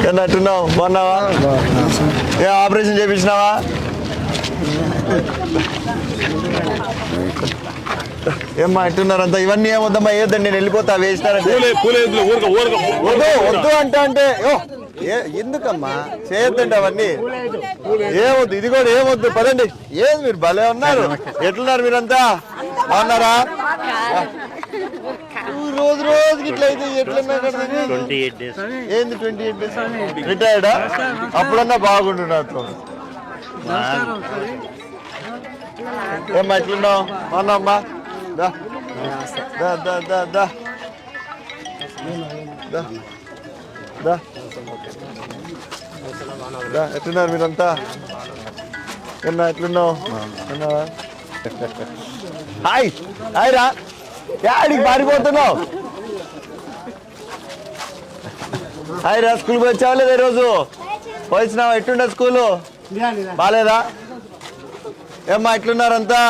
ఎన్నట్టున్నావు? బాగున్నావా? ఏ ఆపరేషన్ చేయించినావా? ఏమ్మా ఎట్టున్నారంతా? ఇవన్నీ ఏమొద్దమ్మా, ఏదండి నేను వెళ్ళిపోతా. వేసినారంటే వద్దు అంటే ఎందుకమ్మా చేయొద్దండి అవన్నీ. ఏమొద్దు, ఇది కూడా ఏమొద్దు. పదండి. ఏది మీరు భలే ఉన్నారు. ఎట్లున్నారు మీరంతా? బాగున్నారా? రోజు రోజుకి ఇట్లా అయితే ఎట్లున్నా? ఏంది 28 days రిటైర్డా? అప్పుడన్నా బాగుండు నాతో. ఏమ్మా ఎట్లున్నావు? బాగున్నామ్మా? ఎట్లున్నారు మీరంతా? ఏమన్నా ఎట్లున్నావు? హాయ్ హాయ్ రా. యాడికి పారిపోతున్నావు? హాయ్ రా. స్కూల్కి వచ్చావా లేదా ఈరోజు? వచ్చినావా? ఎట్లుండే స్కూలు? బాగాలేదా? ఏమ్మా ఎట్లున్నారంతా?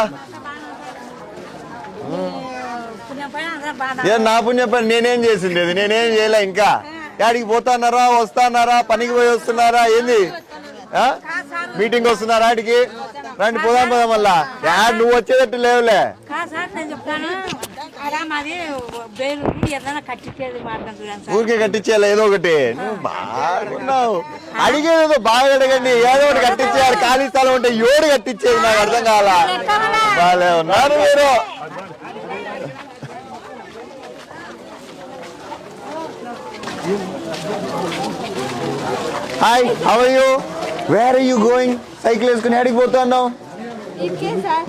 ఏం నా పుణ్యం పని నేనేం చేసింది? నేనేం చేయలే. ఇంకా యాడికి పోతున్నారా? వస్తున్నారా? పనికి పోయి వస్తున్నారా? ఏంది? మీటింగ్ వస్తున్నారా? ఆడికి రండి, పోదాం మళ్ళా. యాడ్ నువ్వు వచ్చేటట్టు లేవులే. ఊరికే కట్టించేయాలి ఏదో ఒకటి. నువ్వు బాగున్నావు. అడిగేదో బాగా అడగండి. ఏదో ఒకటి కట్టించేయాలి. ఖాళీ స్థలం ఉంటే ఏడు కట్టించేది. నాకు అర్థం కావాలా? బాగాలే ఉన్నారు మీరు. Hi, how are you? Where are you going? Cycle వేసుకుని ఎక్కడికి పోతున్నావు?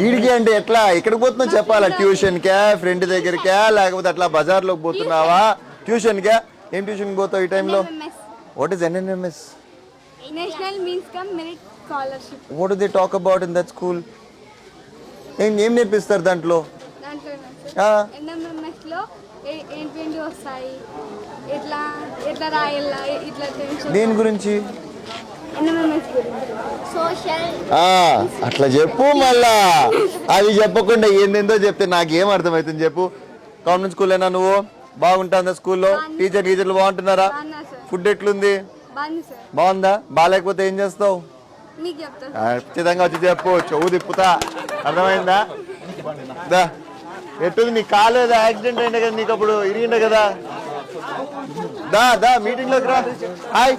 ఈడికి అంటే ఎట్లా? ఎక్కడికి పోతున్నావు చెప్పాలా? ట్యూషన్ కా, ఫ్రెండ్ దగ్గరికా, లేకపోతే అట్లా బజార్లోకి పోతున్నావా? ట్యూషన్ కా? ఏం ట్యూషన్ పోతావు ఈ టైంలో? What is NNMS? National Means Come Merit Scholarship. What do they talk about in that school? ఏం నేర్పిస్తారు దాంట్లో? NMMS లో ఏంటి వస్తాయి, ఎట్లా రాయాలా, ఇట్లా టెన్షన్. దేని గురించి? NMMS గురించి. సోషల్. అట్లా చెప్పు. మళ్ళా అది చెప్పకుండా ఏందేందో చెప్తే నాకేం అర్థమవుతుంది చెప్పు. గవర్నమెంట్ స్కూల్ అయినా నువ్వు? బాగుంటుందా స్కూల్లో? టీచర్లు బాగుంటున్నారా? ఫుడ్ ఎట్లుంది? బాగుందా? బాగాలేకపోతే ఏం చేస్తావు? ఖచ్చితంగా వచ్చి చెప్పు. చెవు తిప్పుతా. అర్థమైందా? ఎట్టుంది? నీకు కాలేదు, యాక్సిడెంట్ అయింది కదా, నీకు అప్పుడు ఇరిగిండే కదా. దా మీటింగ్ లోకి రా. హాయ్.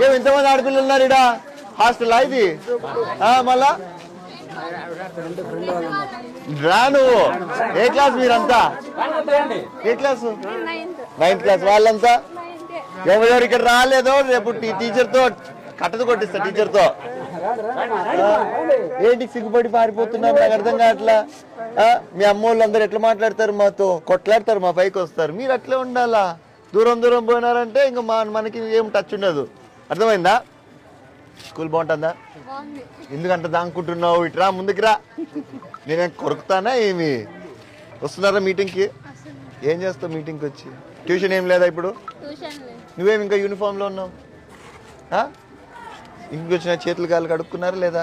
ఏమి ఇంతమంది ఆడపిల్లలు ఉన్నారు ఇడా? హాస్టల్ ఇది? మళ్ళా రా నువ్వు. ఏ క్లాస్ మీరంతా? ఏ క్లాసు? 9th class. వాళ్ళంతా ఎవరెవరు ఇక్కడ రాలేదో రేపు టీచర్తో కట్టదు కొట్టిస్తా. టీచర్తో ఏంటి సిగ్గుపడి పారిపోతున్నారు? నాకు అర్థం కావట్లా. మీ అమ్మోళ్ళు అందరు ఎట్లా మాట్లాడతారు? మాతో కొట్లాడతారు, మా పైకి వస్తారు. మీరు అట్లే ఉండాలా. దూరం పోయినారంటే ఇంకా మనకి ఏం టచ్ ఉండదు. అర్థమైందా? స్కూల్ బాగుంటుందా? ఎందుకంటే దానుకుంటున్నావు? ఇట్రా, ముందుకు రా. నేనేం కొరుకుతానా ఏమి? వస్తున్నారా మీటింగ్కి? ఏం చేస్తావు మీటింగ్కి వచ్చి? ట్యూషన్ ఏం లేదా ఇప్పుడు? నువ్వేమి ఇంకా యూనిఫామ్లో ఉన్నావు? ఇంటికి వచ్చిన చేతులు కాళ్ళు కడుక్కున్నారా లేదా?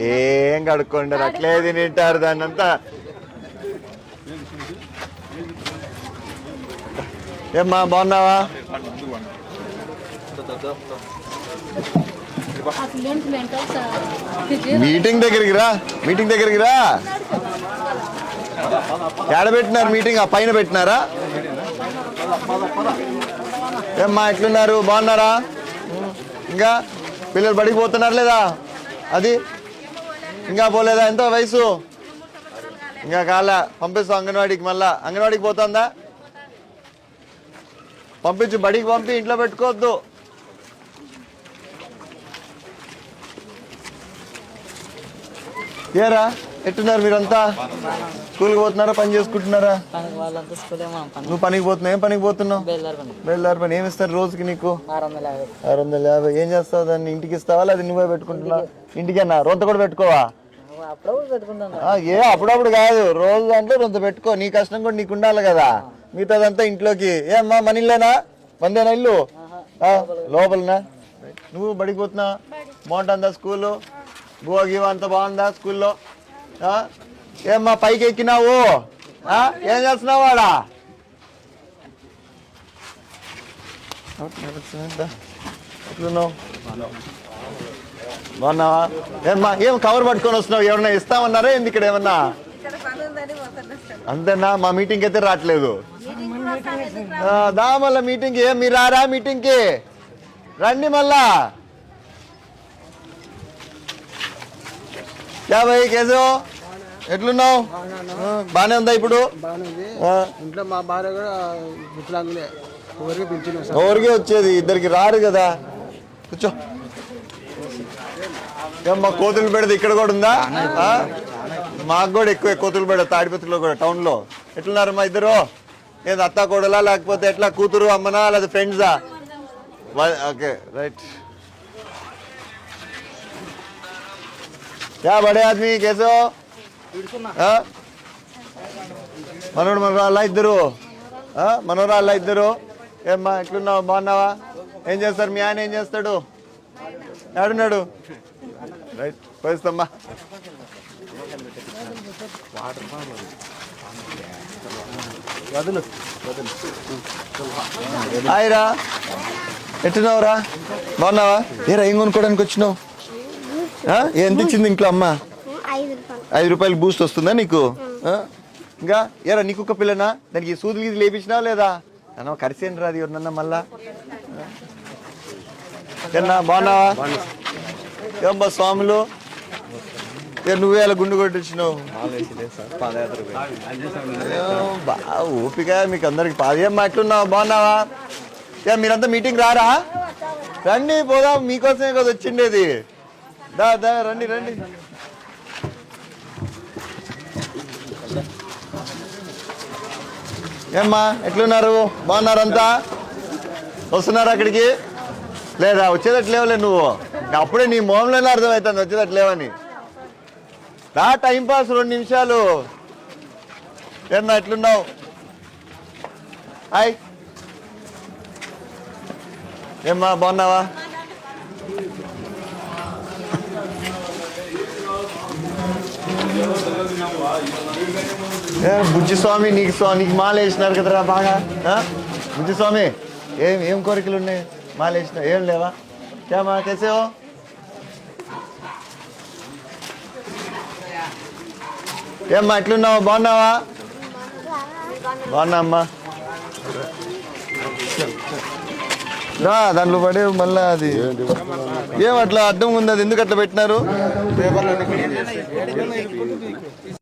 ఏం కడుక్కుంటారు, అట్లే తింటారు దాన్ని అంతా. ఏమ్మా బాగున్నావా? మీటింగ్ దగ్గరికి రా. ఎక్కడ పెట్టినారు మీటింగ్? ఆ పైన పెట్టినారా? ఏమ్మా ఎట్లున్నారు? బాగున్నారా? ఇంకా పిల్లలు బడికి పోతున్నారు లేదా? అది ఇంకా పోలేదా? ఎంత వయసు? ఇంకా కాలా. పంపిస్తాం అంగన్వాడీకి. మళ్ళా అంగన్వాడీకి పోతుందా? పంపించు. బడికి పంపి ఇంట్లో పెట్టుకోవద్దు. ఏరా ఎట్టున్నారు మీరంతా? స్కూల్కి పోతున్నారా? పని చేసుకుంటున్నారా? నువ్వు పనికి పోతున్నావు? ఏం పనికి పోతున్నావు? బయలుదేరి పని. ఏమి ఇస్తారు రోజుకి నీకు? 650. ఏం చేస్తావు దాన్ని? ఇంటికి ఇస్తావా లేదా నువ్వే పెట్టుకుంటున్నావు? ఇంటికన్నా రొంత కూడా పెట్టుకోవా? అప్పుడప్పుడు కాదు, రోజు దాంట్లో రొంత పెట్టుకో. నీ కష్టం కూడా నీకు ఉండాలి కదా. మిగతాదంతా ఇంట్లోకి. ఏమ్మా మన ఇల్లేనా? మందేనా ఇల్లు? లోపలనా? నువ్వు బడికి పోతున్నా? బాగుంటుందా స్కూలు? గోగి అంతా బాగుందా స్కూల్లో? ఏమ్మా పైకి ఎక్కినావు? ఏం చేస్తున్నావు వాడా? ఎట్లున్నావు బాగున్నావా? ఏమ్మా ఏం కవర్ పట్టుకొని వస్తున్నావు? ఏమన్నా ఇస్తామన్నారా ఏంది ఇక్కడ ఏమన్నా? అంతేనా? మా మీటింగ్ అయితే రావట్లేదు. దా మళ్ళా మీటింగ్కి. ఏం మీరు రారా మీటింగ్కి? రండి మళ్ళా. క్యా భయ్ కేసో ఎట్లున్నావు? బానే ఉందా ఇప్పుడు? ఇంట్లో మా భార్య కూడా వికలాంగులే, ఎవరికి పింఛను ఎవరికి వచ్చేది, ఇద్దరికి రారు కదా. కూర్చో. ఏమ్మా కోతులు పెడదు ఇక్కడ కూడా ఉందా? మాకు కూడా ఎక్కువ కోతులు పెడ తాడిపత్రిలో కూడా టౌన్ లో. ఎట్లున్నారు మా ఇద్దరు? ఏది అత్త కోడలా లేకపోతే ఎట్లా కూతురు అమ్మనా లేదా ఫ్రెండ్సా? Okay right. क्या बड़े आदमी कैसे हो? మనోడు మనోరాళ్ళ ఇద్దరు? మనోరాళ్ళ ఇద్దరు? ఏమ్మా ఎట్లున్నావు? బాగున్నావా? ఏం చేస్తారు మీ ఆయన? ఏం చేస్తాడు? ఏడున్నాడు? రైట్ పోయిస్తమ్మా. హాయ్రా, ఎట్టున్నావురా? బాగున్నావా? ఏరా ఏం కొనుక్కోడానికి వచ్చినావు? ఎంత ఇచ్చింది ఇంట్లో అమ్మ? 5 రూపాయలు బూస్ట్ వస్తుందా నీకు? ఇంకా ఏరా నీకు ఒక పిల్లనా? దానికి సూదులు గీది లేపించినావా లేదా? అన్న కరిసేను రాదు ఎవరినన్నా మళ్ళా. ఏనా బాగున్నావా? ఏమ్మా స్వాములు నువ్వే అలా గుండు కొట్టించినావు? బాగా ఓపిక మీకు అందరికి. పాదేం మాట్లాడున్నావు? బాగున్నావా? మీరంతా మీటింగ్ రారా? రండి పోదాం, మీకోసమే కదా వచ్చిండేది. దా దా రండి రండి. ఏమ్మా ఎట్లున్నారు? బాగున్నారంతా? వస్తున్నారా అక్కడికి? లేదా వచ్చేదట్లేవులే నువ్వు. అప్పుడే నీ మొహంలోనే అర్థమవుతుంది వచ్చేదట్లేవని. రా టైం పాస్ 2 నిమిషాలు. ఏమ్మా ఎట్లున్నావు? హాయ్. ఏమ్మా బాగున్నావా? బుజ్జి స్వామి నీకు మాల వేసినారు కదరా బాగా. బుజ్జి స్వామి ఏం కోరికలు ఉన్నాయి? మాల వేసిన ఏం లేవా? క్యామా కేసేవో? ఏమ్మా ఎట్లున్నావు? బాగున్నావా? బాగున్నా అమ్మా. రా దాంట్లో పడే మళ్ళా. అది ఏం అట్లా అడ్డం ఉంది? అది ఎందుకు అట్లా పెట్టినారు?